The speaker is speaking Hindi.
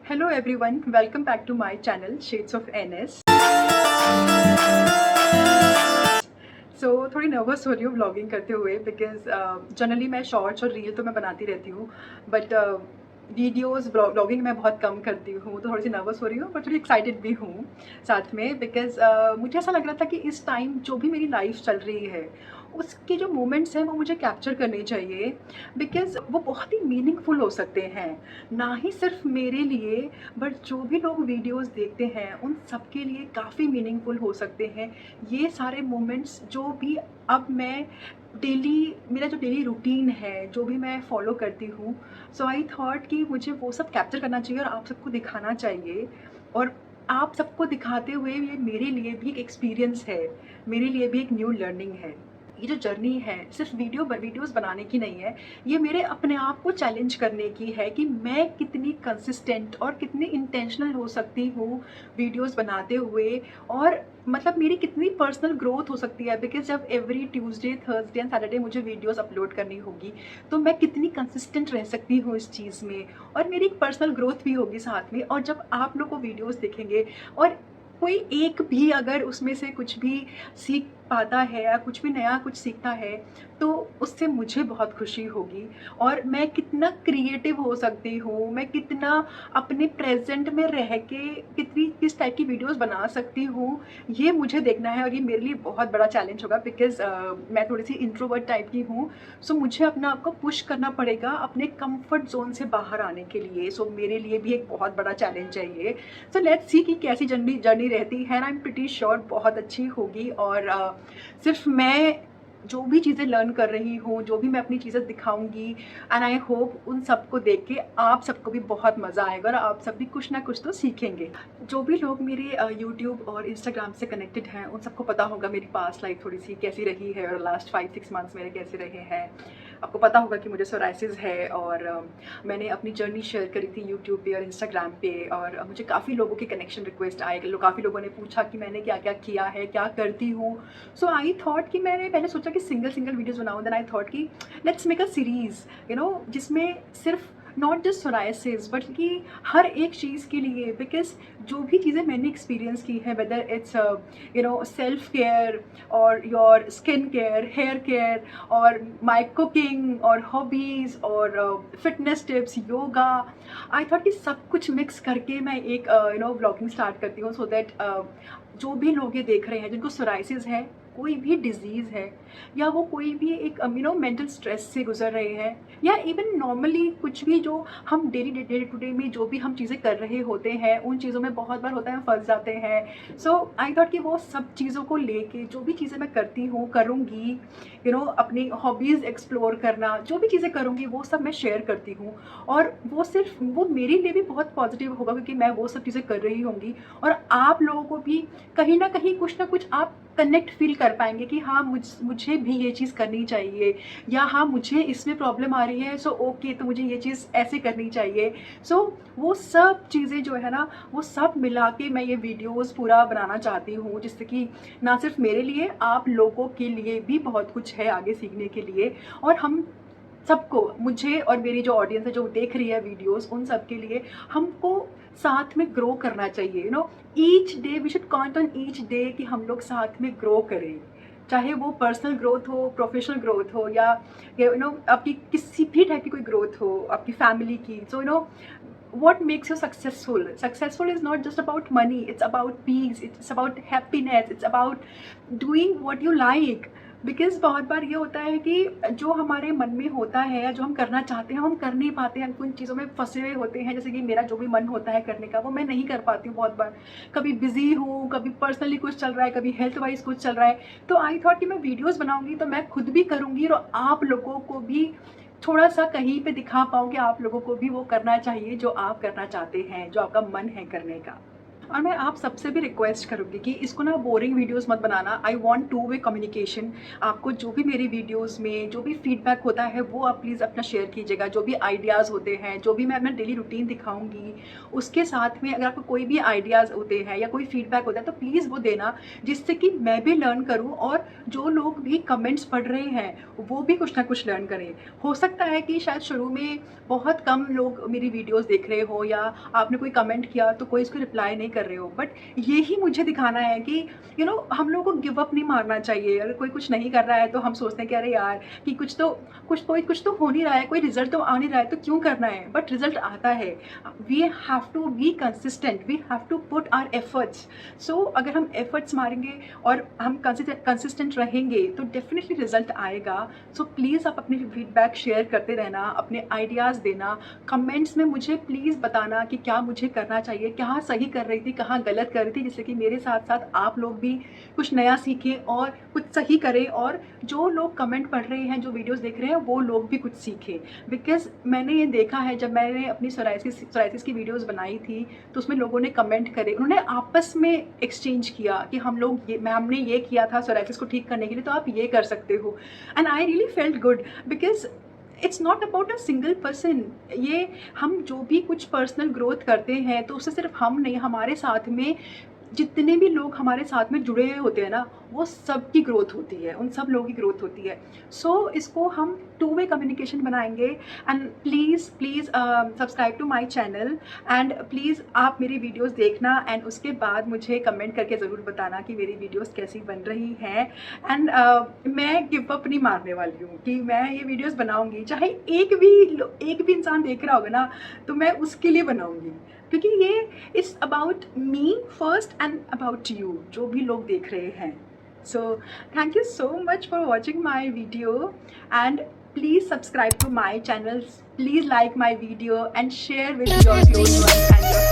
Hello everyone, welcome back to my channel Shades of NS. थोड़ी नर्वस हो रही हूँ व्लॉगिंग करते हुए बिकॉज जनरली मैं शॉर्ट्स और रील तो मैं बनाती रहती हूँ बट वीडियोस व्लॉगिंग मैं बहुत कम करती हूँ, तो थोड़ी सी नर्वस हो रही हूँ पर थोड़ी एक्साइटेड भी हूँ साथ में बिकॉज मुझे ऐसा लग रहा था कि इस टाइम जो भी मेरी लाइफ चल रही है उसके जो मोमेंट्स हैं वो मुझे कैप्चर करने चाहिए बिकॉज वो बहुत ही मीनिंगफुल हो सकते हैं, ना ही सिर्फ मेरे लिए बट जो भी लोग वीडियोस देखते हैं उन सब के लिए काफ़ी मीनिंगफुल हो सकते हैं ये सारे मोमेंट्स जो भी अब मैं डेली मेरा जो डेली रूटीन है जो भी मैं फॉलो करती हूँ। सो आई थॉट कि मुझे वो सब कैप्चर करना चाहिए और आप सबको दिखाना चाहिए और आप सबको दिखाते हुए ये मेरे लिए भी एक एक्सपीरियंस है, मेरे लिए भी एक न्यू लर्निंग है। ये जो जर्नी है सिर्फ वीडियोस बनाने की नहीं है, ये मेरे अपने आप को चैलेंज करने की है कि मैं कितनी कंसिस्टेंट और कितनी इंटेंशनल हो सकती हूँ वीडियोस बनाते हुए और मतलब मेरी कितनी पर्सनल ग्रोथ हो सकती है बिकॉज जब every Tuesday Thursday and Saturday मुझे वीडियोस अपलोड करनी होगी तो मैं कितनी कंसिस्टेंट रह सकती हूँ इस चीज़ में और मेरी एक पर्सनल ग्रोथ भी होगी साथ में। और जब आप लोग को वीडियोस देखेंगे और कोई एक भी अगर उसमें से कुछ भी सीख पाता है या कुछ भी नया कुछ सीखता है तो उससे मुझे बहुत खुशी होगी और मैं कितना क्रिएटिव हो सकती हूँ, मैं कितना अपने प्रेजेंट में रह के कितनी किस टाइप की वीडियोस बना सकती हूँ ये मुझे देखना है और ये मेरे लिए बहुत बड़ा चैलेंज होगा बिकॉज मैं थोड़ी सी इंट्रोवर्ट टाइप की हूँ। सो मुझे अपना आपको पुश करना पड़ेगा अपने कंफर्ट जोन से बाहर आने के लिए। सो मेरे लिए भी एक बहुत बड़ा चैलेंज है ये। सो लेट्स सी कि कैसी जर्नी जर्नी रहती है। आई एम प्रिटी श्योर बहुत अच्छी होगी और सिर्फ मैं जो भी चीज़ें लर्न कर रही हूँ, जो भी मैं अपनी चीज़ें दिखाऊंगी एंड आई होप उन सबको देख के आप सबको भी बहुत मज़ा आएगा और आप सब भी कुछ ना कुछ तो सीखेंगे। जो भी लोग मेरे यूट्यूब और इंस्टाग्राम से कनेक्टेड हैं उन सबको पता होगा मेरी पास्ट लाइफ थोड़ी सी कैसी रही है और लास्ट 5-6 मंथ्स मेरे कैसे रहे हैं। आपको पता होगा कि मुझे सोराइसिस है और मैंने अपनी जर्नी शेयर करी थी यूट्यूब पे और इंस्टाग्राम पे और मुझे काफ़ी लोगों के कनेक्शन रिक्वेस्ट आए, काफ़ी लोगों ने पूछा कि मैंने क्या क्या किया है, क्या करती हूँ। सो आई थॉट कि मैंने पहले सोचा कि सिंगल सिंगल वीडियोज़ बनाऊँ, देन आई थॉट कि लेट्स मेक अ सीरीज़ जिसमें सिर्फ नॉट जस्ट सोराइसिस बट कि हर एक चीज़ के लिए बिकॉज जो भी चीज़ें मैंने एक्सपीरियंस की है वेदर इट्स सेल्फ केयर और your skin care, hair care और माई कुकिंग और हॉबीज़ और fitness tips, yoga, I thought कि सब कुछ मिक्स करके मैं एक ब्लॉगिंग स्टार्ट करती हूँ सो दैट जो भी लोग ये देख रहे हैं जिनको सोराइसिस है, कोई भी डिजीज़ है या वो कोई भी एक मेंटल स्ट्रेस से गुजर रहे हैं या इवन नॉर्मली कुछ भी जो हम डे टू डे में जो भी हम चीज़ें कर रहे होते हैं उन चीज़ों में बहुत बार होता है हम फंस जाते हैं। सो आई थॉट कि वो सब चीज़ों को लेके जो भी चीज़ें मैं करती हूँ करूँगी, अपनी हॉबीज़ एक्सप्लोर करना, जो भी चीज़ें करूँगी वो सब मैं शेयर करती हूँ और वो सिर्फ वो मेरे लिए भी बहुत पॉजिटिव होगा क्योंकि मैं वो सब चीज़ें कर रही होंगी और आप लोगों को भी कहीं ना कहीं कुछ ना कुछ आप कनेक्ट फील कर पाएंगे कि हाँ मुझे भी ये चीज़ करनी चाहिए या हाँ मुझे इसमें प्रॉब्लम आ रही है सो ओके तो मुझे ये चीज़ ऐसे करनी चाहिए। सो वो सब चीज़ें जो है ना वो सब मिला के मैं ये वीडियोस पूरा बनाना चाहती हूँ जिससे कि ना सिर्फ मेरे लिए आप लोगों के लिए भी बहुत कुछ है आगे सीखने के लिए और हम सबको, मुझे और मेरी जो ऑडियंस है जो देख रही है वीडियोस उन सब के लिए हमको साथ में ग्रो करना चाहिए। Each day we should count on each day कि हम लोग साथ में ग्रो करें, चाहे वो पर्सनल ग्रोथ हो, प्रोफेशनल ग्रोथ हो या आपकी किसी भी टाइप की कोई ग्रोथ हो आपकी फैमिली की। सो what makes you successful is not just about money, it's about peace, it's about happiness, it's about doing what you like। Because बहुत बार ये होता है कि जो हमारे मन में होता है या जो हम करना चाहते हैं हम कर नहीं पाते हैं, कुछ चीज़ों में फंसे हुए होते हैं। जैसे कि मेरा जो भी मन होता है करने का वो मैं नहीं कर पाती हूँ बहुत बार, कभी बिजी हूँ, कभी पर्सनली कुछ चल रहा है, कभी हेल्थ वाइज कुछ चल रहा है। तो आई थॉट कि मैं वीडियोज़ बनाऊँगी तो मैं खुद भी करूँगी और आप लोगों को भी थोड़ा सा कहीं पे दिखा पाऊँ कि आप लोगों को भी वो करना चाहिए जो आप करना चाहते हैं, जो आपका मन है करने का। और मैं आप सबसे भी रिक्वेस्ट करूँगी कि इसको ना बोरिंग वीडियोस मत बनाना। I want two way communication. आपको जो भी मेरी वीडियोस में जो भी फीडबैक होता है वो आप प्लीज़ अपना शेयर कीजिएगा। जो भी आइडियाज़ होते हैं, जो भी मैं अपना डेली रूटीन दिखाऊंगी, उसके साथ में अगर आपको कोई भी आइडियाज़ होते हैं या कोई फीडबैक होता है तो प्लीज़ वो देना, जिससे कि मैं भी लर्न करूँ और जो लोग भी कमेंट्स पढ़ रहे हैं वो भी कुछ ना कुछ लर्न करें। हो सकता है कि शायद शुरू में बहुत कम लोग मेरी वीडियोस देख रहे हो या आपने कोई कमेंट किया तो कोई इसको रिप्लाई नहीं कर रहे हो, बट यही मुझे दिखाना है कि हम लोगों को गिव अप नहीं मारना चाहिए। अगर कोई कुछ नहीं कर रहा है तो हम सोचते हैं कि अरे यार कि कुछ तो हो नहीं रहा है, कोई रिजल्ट तो आ नहीं रहा है तो क्यों करना है, बट रिजल्ट आता है। We have to be consistent, we have to put our efforts. So अगर हम एफर्ट्स मारेंगे और हम कंसिस्टेंट रहेंगे तो डेफिनेटली रिजल्ट आएगा। सो प्लीज़ आप अपनी फीडबैक शेयर करते रहना, अपने आइडियाज़ देना, कमेंट्स में मुझे प्लीज़ बताना कि क्या मुझे करना चाहिए, कहाँ सही कर रही थी, कहाँ गलत कर रही थी, जिससे कि मेरे साथ साथ आप लोग भी कुछ नया सीखें और कुछ सही करें, और जो लोग कमेंट पढ़ रहे हैं, जो वीडियोस देख रहे हैं, वो लोग भी कुछ सीखें। बिकॉज मैंने ये देखा है, जब मैंने अपनी सोराइसिस की वीडियोस बनाई थी तो उसमें लोगों ने कमेंट करे, उन्होंने आपस में एक्सचेंज किया कि हमने ये किया था सोराइसिस को ठीक करने के लिए, तो आप ये कर सकते हो। And I really felt good because it's not about a single person. ये हम जो भी कुछ पर्सनल ग्रोथ करते हैं तो उससे सिर्फ हम नहीं, हमारे साथ में जितने भी लोग हमारे साथ में जुड़े हुए होते हैं ना, वो सब की ग्रोथ होती है, उन सब लोगों की ग्रोथ होती है। सो इसको हम टू वे कम्युनिकेशन बनाएंगे। And please subscribe to my channel, and please आप मेरी वीडियोस देखना एंड उसके बाद मुझे कमेंट करके ज़रूर बताना कि मेरी वीडियोस कैसी बन रही हैं। एंड मैं गिव अप नहीं मारने वाली हूँ कि मैं ये वीडियोस बनाऊँगी, चाहे एक भी इंसान देख रहा होगा ना तो मैं उसके लिए बनाऊँगी, क्योंकि ये it's about me first and about you, जो भी लोग देख रहे हैं। So thank you so much for watching my video, and please subscribe to my channel, please like my video and share with your close ones and your